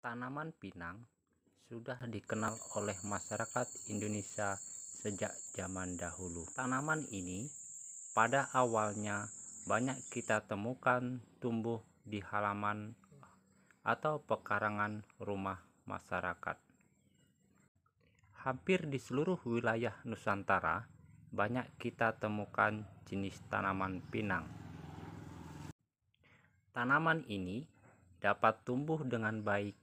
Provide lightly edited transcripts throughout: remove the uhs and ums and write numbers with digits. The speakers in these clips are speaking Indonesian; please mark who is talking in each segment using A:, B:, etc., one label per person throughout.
A: Tanaman pinang sudah dikenal oleh masyarakat Indonesia sejak zaman dahulu. Tanaman ini pada awalnya banyak kita temukan tumbuh di halaman atau pekarangan rumah masyarakat. Hampir di seluruh wilayah Nusantara banyak kita temukan jenis tanaman pinang. Tanaman ini dapat tumbuh dengan baik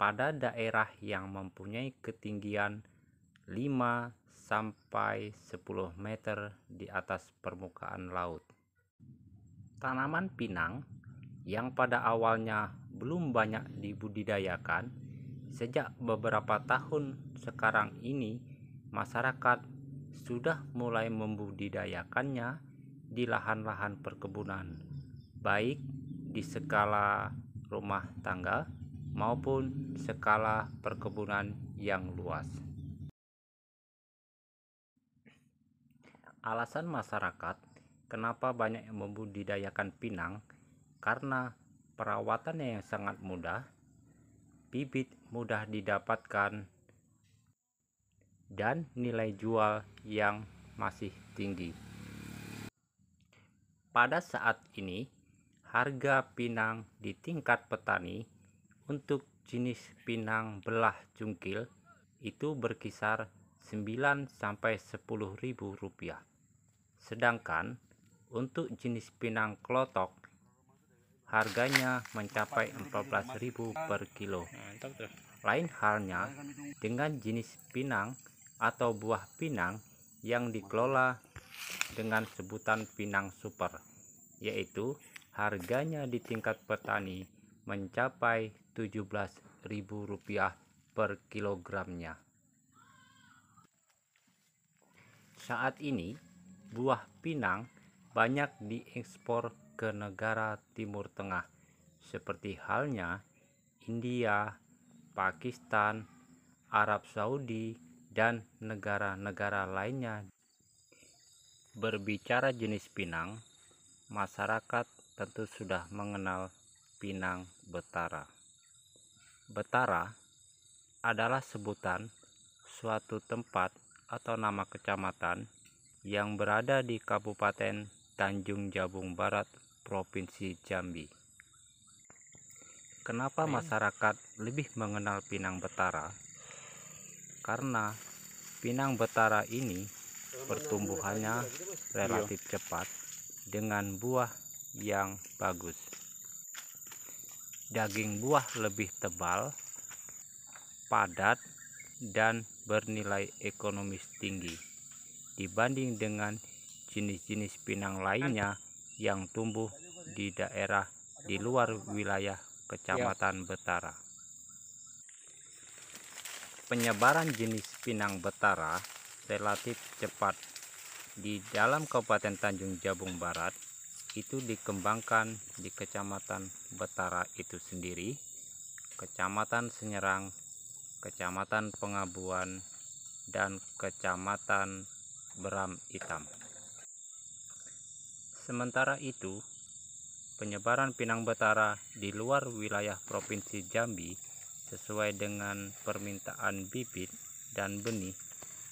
A: pada daerah yang mempunyai ketinggian 5 sampai 10 meter di atas permukaan laut. Tanaman pinang yang pada awalnya belum banyak dibudidayakan, sejak beberapa tahun sekarang ini masyarakat sudah mulai membudidayakannya di lahan-lahan perkebunan, baik di skala rumah tangga maupun skala perkebunan yang luas. Alasan masyarakat kenapa banyak yang membudidayakan pinang karena perawatannya yang sangat mudah, bibit mudah didapatkan, dan nilai jual yang masih tinggi. Pada saat ini, harga pinang di tingkat petani untuk jenis pinang belah cungkil itu berkisar 9 sampai 10 ribu rupiah. Sedangkan untuk jenis pinang klotok harganya mencapai 14.000 per kilo. Lain halnya dengan jenis pinang atau buah pinang yang dikelola dengan sebutan pinang super, yaitu harganya di tingkat petani mencapai 17.000 rupiah per kilogramnya. Saat ini buah pinang banyak diekspor ke negara Timur Tengah seperti halnya India, Pakistan, Arab Saudi, dan negara-negara lainnya. Berbicara jenis pinang, masyarakat tentu sudah mengenal pinang betara. Betara adalah sebutan suatu tempat atau nama kecamatan yang berada di Kabupaten Tanjung Jabung Barat, Provinsi Jambi. Kenapa masyarakat lebih mengenal pinang betara? Karena pinang betara ini pertumbuhannya relatif cepat dengan buah yang bagus. Daging buah lebih tebal, padat, dan bernilai ekonomis tinggi dibanding dengan jenis-jenis pinang lainnya yang tumbuh di daerah di luar wilayah Kecamatan Betara. Penyebaran jenis pinang betara relatif cepat di dalam Kabupaten Tanjung Jabung Barat. Itu dikembangkan di Kecamatan Betara itu sendiri, Kecamatan Senyerang, Kecamatan Pengabuan, dan Kecamatan Beram Hitam. Sementara itu, penyebaran pinang betara di luar wilayah Provinsi Jambi sesuai dengan permintaan bibit dan benih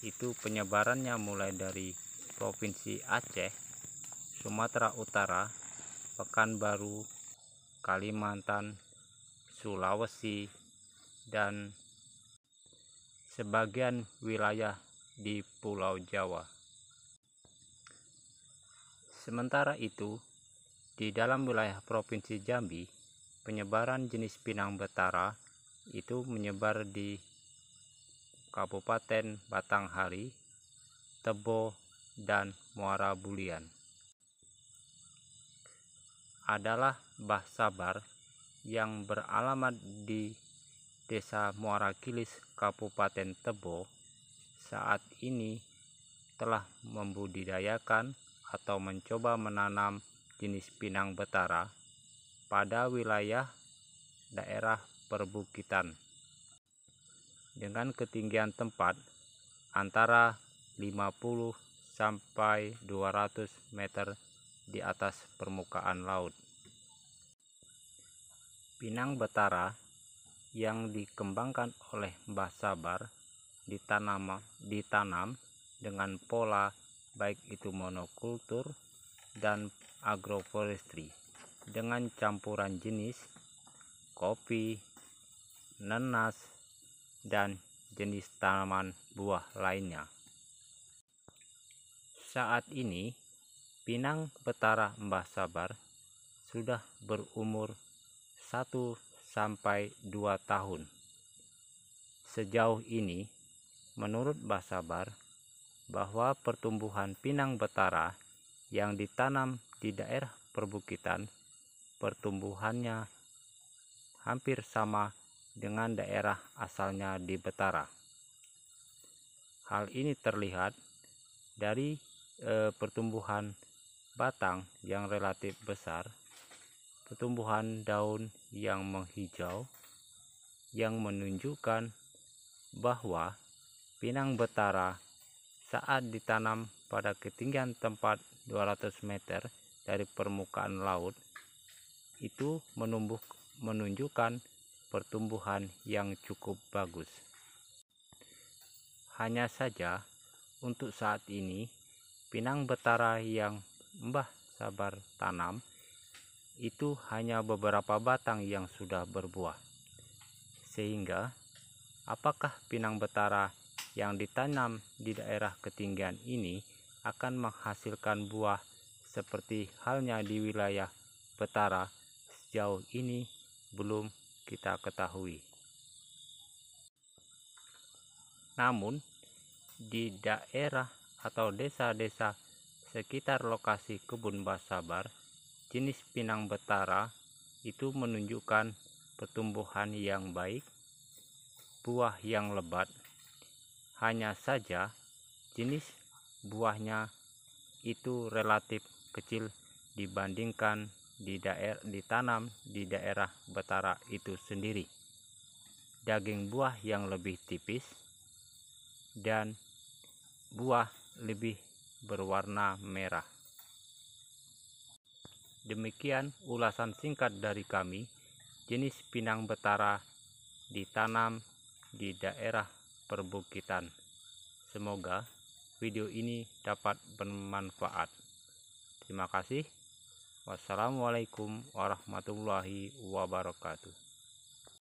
A: itu penyebarannya mulai dari Provinsi Aceh, Sumatera Utara, Pekanbaru, Kalimantan, Sulawesi, dan sebagian wilayah di Pulau Jawa. Sementara itu, di dalam wilayah Provinsi Jambi, penyebaran jenis pinang betara itu menyebar di Kabupaten Batanghari, Tebo, dan Muara Bulian. Adalah Mbah Sabar yang beralamat di Desa Muara Kilis, Kabupaten Tebo, saat ini telah membudidayakan atau mencoba menanam jenis pinang betara pada wilayah daerah perbukitan dengan ketinggian tempat antara 50 sampai 200 meter di atas permukaan laut. Pinang betara yang dikembangkan oleh Mbah Sabar ditanam dengan pola baik itu monokultur dan agroforestry dengan campuran jenis kopi, nanas, dan jenis tanaman buah lainnya. Saat ini pinang betara Mbah Sabar sudah berumur 1 sampai 2 tahun. Sejauh ini menurut Mbah Sabar bahwa pertumbuhan pinang betara yang ditanam di daerah perbukitan pertumbuhannya hampir sama dengan daerah asalnya di Betara. Hal ini terlihat dari pertumbuhan batang yang relatif besar, pertumbuhan daun yang menghijau, yang menunjukkan bahwa pinang betara saat ditanam pada ketinggian tempat 200 meter dari permukaan laut itu menunjukkan pertumbuhan yang cukup bagus. Hanya saja untuk saat ini pinang betara yang Mbah Sabar tanam itu hanya beberapa batang yang sudah berbuah, sehingga apakah pinang betara yang ditanam di daerah ketinggian ini akan menghasilkan buah seperti halnya di wilayah Betara, sejauh ini belum kita ketahui. Namun di daerah atau desa-desa sekitar lokasi kebun Mbah Sabar, jenis pinang betara itu menunjukkan pertumbuhan yang baik, buah yang lebat. Hanya saja jenis buahnya itu relatif kecil dibandingkan ditanam di daerah Betara itu sendiri. Daging buah yang lebih tipis dan buah lebih berwarna merah. Demikian ulasan singkat dari kami, jenis pinang betara ditanam di daerah perbukitan. Semoga video ini dapat bermanfaat. Terima kasih. Wassalamualaikum warahmatullahi wabarakatuh.